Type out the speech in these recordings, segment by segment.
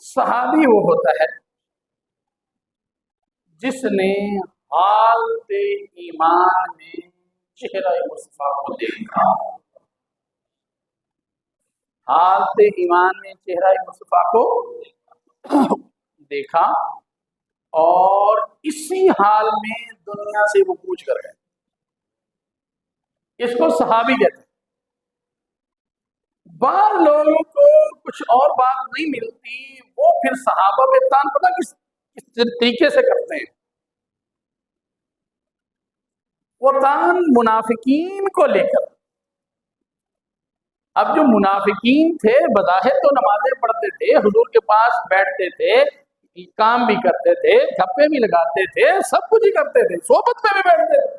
صحابی وہ ہوتا ہے جس نے حالت ایمان میں چہرہ مصطفیٰ کو دیکھا، حالت ایمان میں چہرہ مصطفیٰ کو دیکھا اور اسی حال میں دنیا سے وہ کوچ کر گئے، اس کو صحابی کہتے ہیں۔ بعض لوگوں کو کچھ اور بات نہیں ملتی، وہ پھر صحابہ پہ تان پتہ کس طریقے سے کرتے ہیں، وہ تان منافقین کو لے کر۔ اب جو منافقین تھے بظاہر تو نمازیں پڑھتے تھے، حضور کے پاس بیٹھتے تھے، کام بھی کرتے تھے، گپے بھی لگاتے تھے، سب کچھ ہی کرتے تھے، صحبت میں بھی بیٹھتے تھے،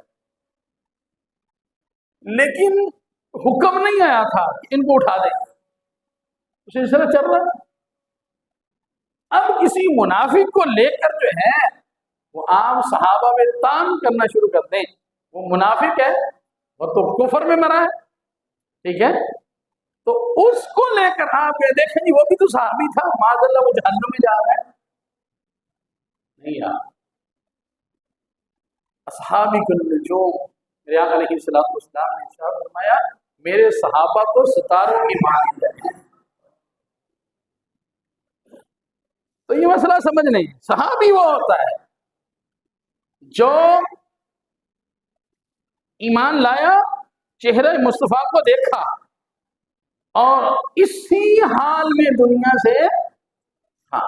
لیکن حکم نہیں آیا تھا کہ ان کو اٹھا دیں، سلسلہ چل رہا ہے۔ اب کسی منافق کو لے کر جو ہے وہ عام صحابہ میں تان کرنا شروع کر دیں، وہ منافق ہے، وہ تو کفر میں مرا ہے، ٹھیک ہے، تو اس کو لے کر آپ یہ دیکھیں جی وہ بھی تو صحابی تھا، معاذ اللہ وہ جہنم میں جا رہا ہے۔ نہیں یار، اصحابی النجوم، میرے آقا علیہ الصلوۃ والسلام نے ارشاد فرمایا میرے صحابہ تو ستاروں کی مانند ہیں۔ تو یہ مسئلہ سمجھ نہیں، صحابی وہ ہوتا ہے جو ایمان لایا، چہرہ مصطفیٰ کو دیکھا اور اسی حال میں دنیا سے ہاں